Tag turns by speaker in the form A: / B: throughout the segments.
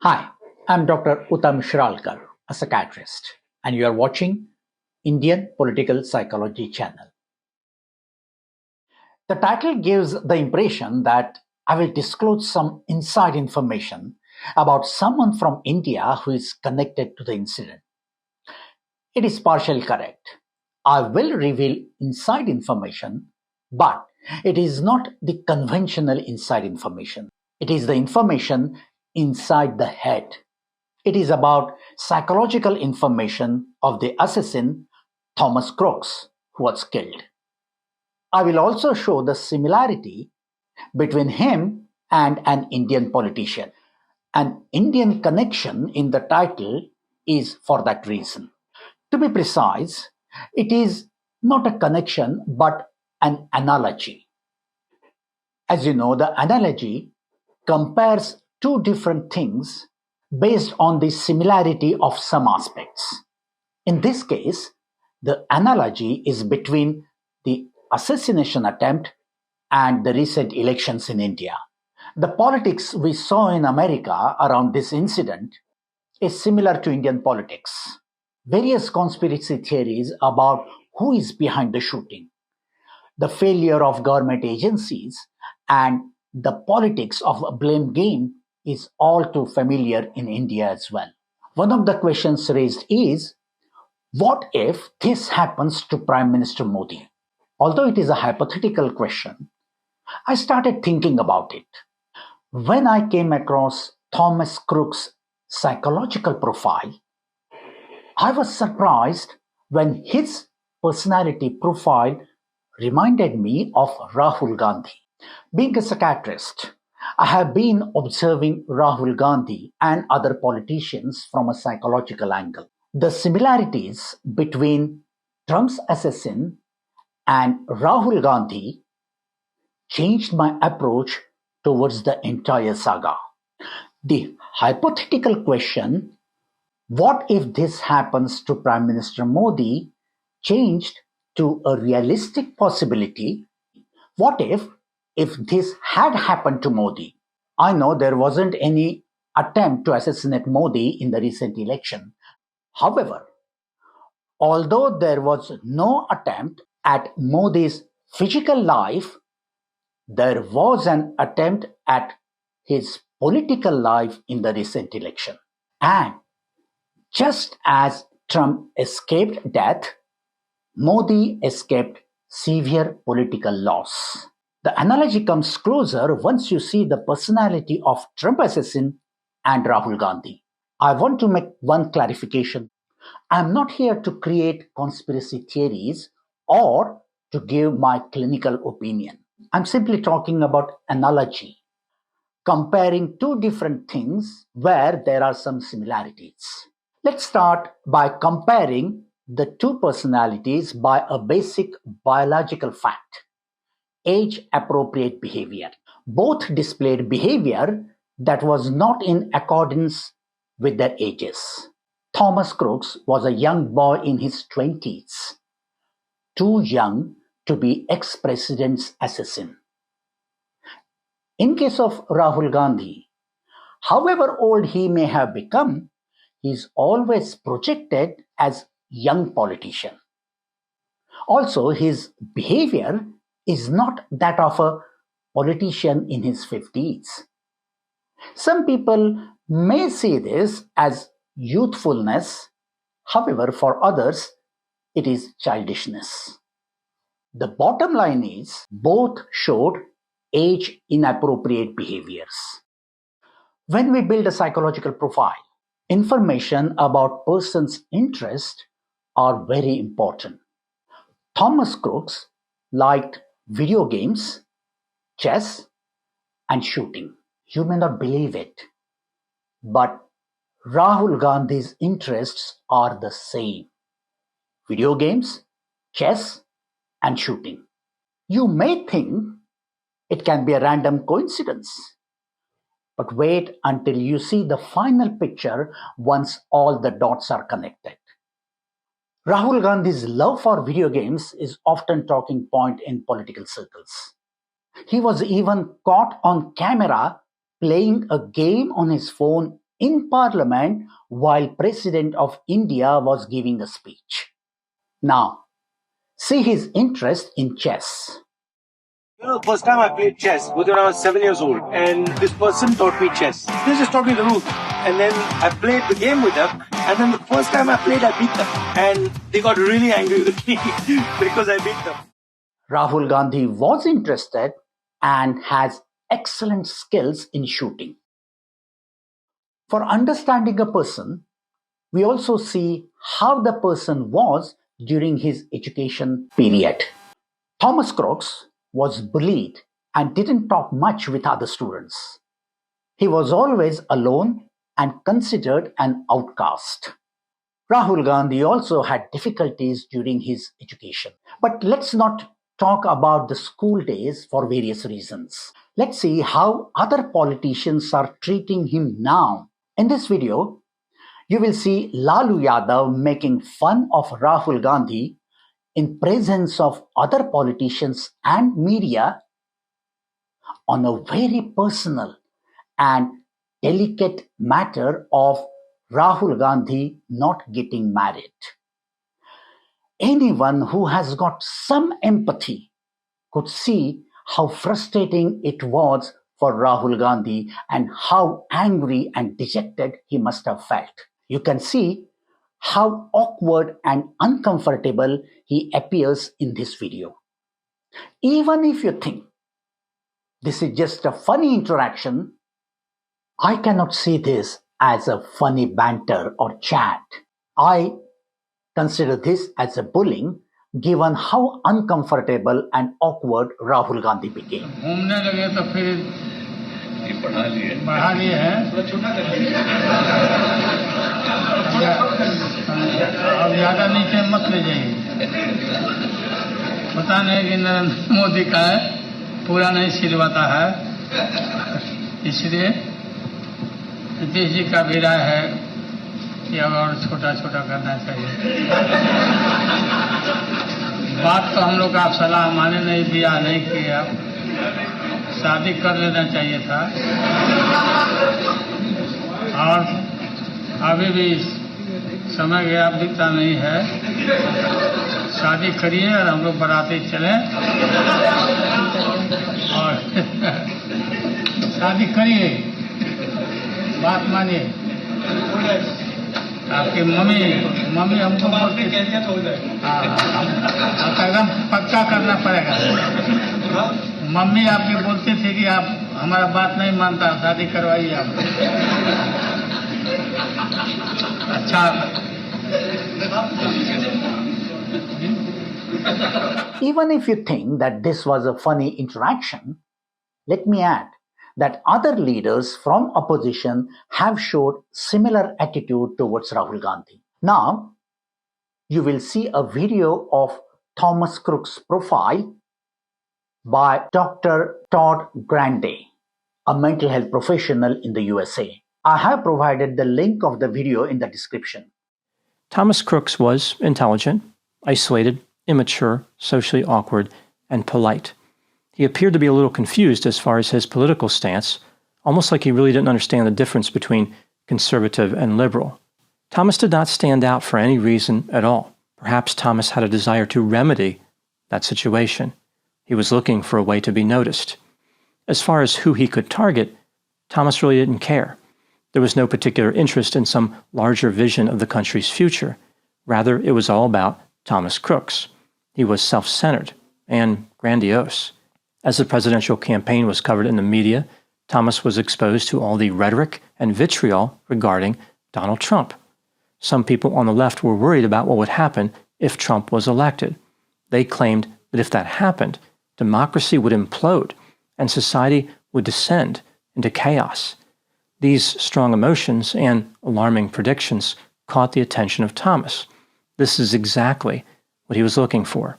A: Hi, I'm Dr. Uttam Shiralkar, a psychiatrist, and you are watching Indian Political Psychology channel. The title gives the impression that I will disclose some inside information about someone from India who is connected to the incident. It is partially correct. I will reveal inside information, but it is not the conventional inside information. It is the information inside the head. It is about psychological information of the assassin Thomas Crooks, who was killed. I will also show the similarity between him and an Indian politician. An Indian connection in the title is for that reason. To be precise, it is not a connection but an analogy. As you know, the analogy compares two different things based on the similarity of some aspects. In this case, the analogy is between the assassination attempt and the recent elections in India. The politics we saw in America around this incident is similar to Indian politics. Various conspiracy theories about who is behind the shooting, the failure of government agencies, and the politics of a blame game is all too familiar in India as well. One of the questions raised is, what if this happens to Prime Minister Modi? Although it is a hypothetical question, I started thinking about it. When I came across Thomas Crooks' psychological profile, I was surprised when his personality profile reminded me of Rahul Gandhi. Being a psychiatrist, I have been observing Rahul Gandhi and other politicians from a psychological angle. The similarities between Trump's assassin and Rahul Gandhi changed my approach towards the entire saga. The hypothetical question, what if this happens to Prime Minister Modi, changed to a realistic possibility. What if this had happened to Modi? I know there wasn't any attempt to assassinate Modi in the recent election. However, although there was no attempt at Modi's physical life, there was an attempt at his political life in the recent election. And just as Trump escaped death, Modi escaped severe political loss. The analogy comes closer once you see the personality of Trump assassin and Rahul Gandhi. I want to make one clarification. I am not here to create conspiracy theories or to give my clinical opinion. I'm simply talking about analogy, comparing two different things where there are some similarities. Let's start by comparing the two personalities by a basic biological fact: age-appropriate behavior. Both displayed behavior that was not in accordance with their ages. Thomas Crooks was a young boy in his 20s, too young to be ex-president's assassin. In case of Rahul Gandhi, however old he may have become, he is always projected as young politician. Also, his behavior is not that of a politician in his 50s. Some people may see this as youthfulness, however, for others, it is childishness. The bottom line is both showed age inappropriate behaviors. When we build a psychological profile, information about person's interest are very important. Thomas Crooks liked video games, chess, and shooting. You may not believe it, but Rahul Gandhi's interests are the same: video games, chess, and shooting. You may think it can be a random coincidence, but wait until you see the final picture once all the dots are connected. Rahul Gandhi's love for video games is often talking point in political circles. He was even caught on camera playing a game on his phone in Parliament while President of India was giving the speech. Now, see his interest in chess.
B: The first time I played chess was when I was 7 years old, and this person taught me chess. They just taught me the rules, and then I played the game with them, and then the first time I played, I beat them, and they got really angry with me because I beat them.
A: Rahul Gandhi was interested and has excellent skills in shooting. For understanding a person, we also see how the person was during his education period. Thomas Crooks was bullied and didn't talk much with other students. He was always alone and considered an outcast. Rahul Gandhi also had difficulties during his education. But let's not talk about the school days for various reasons. Let's see how other politicians are treating him now. In this video, you will see Lalu Yadav making fun of Rahul Gandhi in presence of other politicians and media on a very personal and delicate matter of Rahul Gandhi not getting married. Anyone who has got some empathy could see how frustrating it was for Rahul Gandhi and how angry and dejected he must have felt. You can see how awkward and uncomfortable he appears in this video. Even if you think this is just a funny interaction, I cannot see this as a funny banter or chat. I consider this as a bullying given how uncomfortable and awkward Rahul Gandhi became.
C: घूमने लगे तो फिर बढ़ा लिए हैं अब ज्यादा नीचे मत ले जाइए पता नहीं कि नरेंद्र मोदी का है पूरा नहीं सिलवाता है इसलिए नीतीश जी का भी राय है कि अब और छोटा छोटा करना चाहिए बात तो हम लोग आप सलाह माने नहीं दिया नहीं किया शादी कर लेना चाहिए था और अभी भी समय गया बीता नहीं है शादी करिए और हम लोग बाराती चले और शादी करिए बात मानिए आपकी मम्मी हमको बोलती एकदम पक्का करना पड़ेगा मम्मी आपकी बोलती थी कि आप हमारा बात नहीं मानता शादी करवाइए आप अच्छा
A: Even if you think that this was a funny interaction, let me add that other leaders from opposition have showed similar attitude towards Rahul Gandhi. Now, you will see a video of Thomas Crooks' profile by Dr. Todd Grande, a mental health professional in the USA. I have provided the link of the video in the description.
D: Thomas Crooks was intelligent, isolated, immature, socially awkward, and polite. He appeared to be a little confused as far as his political stance, almost like he really didn't understand the difference between conservative and liberal. Thomas did not stand out for any reason at all. Perhaps Thomas had a desire to remedy that situation. He was looking for a way to be noticed. As far as who he could target, Thomas really didn't care. There was no particular interest in some larger vision of the country's future. Rather, it was all about Thomas Crooks. He was self-centered and grandiose. As the presidential campaign was covered in the media, Thomas was exposed to all the rhetoric and vitriol regarding Donald Trump. Some people on the left were worried about what would happen if Trump was elected. They claimed that if that happened, democracy would implode and society would descend into chaos. These strong emotions and alarming predictions caught the attention of Thomas. This is exactly what he was looking for.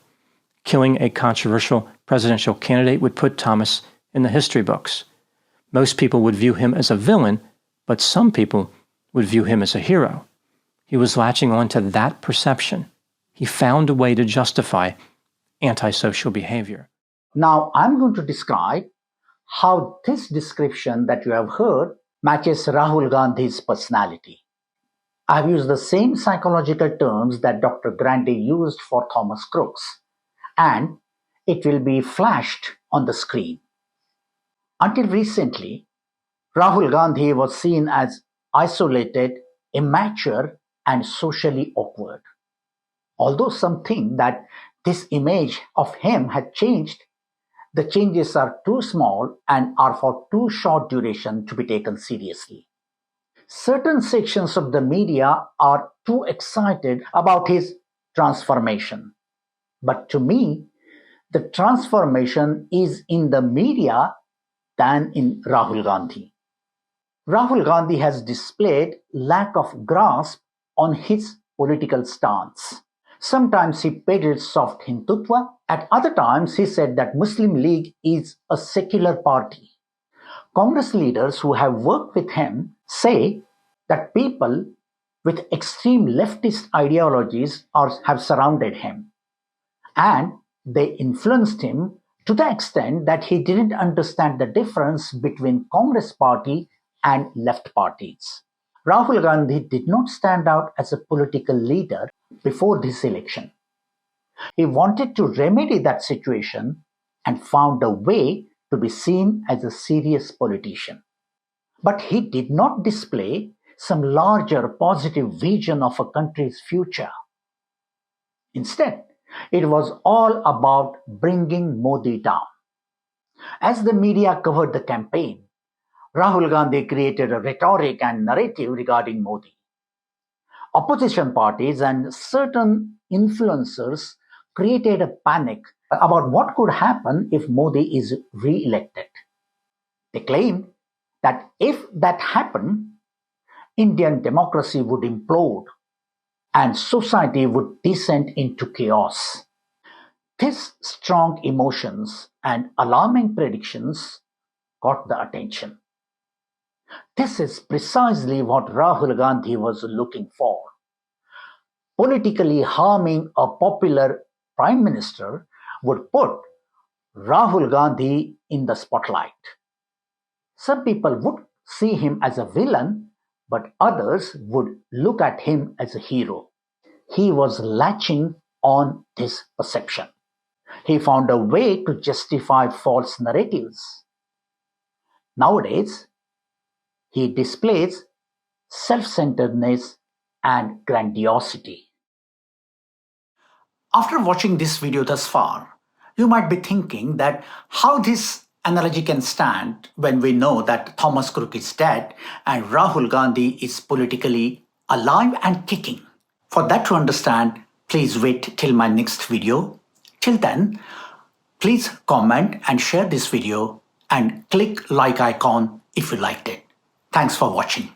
D: Killing a controversial presidential candidate would put Thomas in the history books. Most people would view him as a villain, but some people would view him as a hero. He was latching on to that perception. He found a way to justify antisocial behavior.
A: Now, I'm going to describe how this description that you have heard matches Rahul Gandhi's personality. I've used the same psychological terms that Dr. Gandhi used for Thomas Crooks, and it will be flashed on the screen. Until recently, Rahul Gandhi was seen as isolated, immature, and socially awkward. Although some think that this image of him had changed, the changes are too small and are for too short duration to be taken seriously. Certain sections of the media are too excited about his transformation. But to me, the transformation is in the media than in Rahul Gandhi. Rahul Gandhi has displayed lack of grasp on his political stance. Sometimes he peddled soft Hindutva, at other times he said that Muslim League is a secular party. Congress leaders who have worked with him say that people with extreme leftist ideologies have surrounded him, and they influenced him to the extent that he didn't understand the difference between Congress party and left parties. Rahul Gandhi did not stand out as a political leader before this election. He wanted to remedy that situation and found a way to be seen as a serious politician. But he did not display some larger positive vision of a country's future. Instead, it was all about bringing Modi down. As the media covered the campaign, Rahul Gandhi created a rhetoric and narrative regarding Modi. Opposition parties and certain influencers created a panic about what could happen if Modi is re-elected. They claimed that if that happened, Indian democracy would implode and society would descend into chaos. These strong emotions and alarming predictions got the attention. This is precisely what Rahul Gandhi was looking for. Politically harming a popular prime minister would put Rahul Gandhi in the spotlight. Some people would see him as a villain, but others would look at him as a hero. He was latching on this perception. He found a way to justify false narratives. Nowadays, he displays self-centeredness and grandiosity. After watching this video thus far, you might be thinking that how this analogy can stand when we know that Thomas Crook is dead and Rahul Gandhi is politically alive and kicking. For that to understand, please wait till my next video. Till then, please comment and share this video and click like icon if you liked it. Thanks for watching.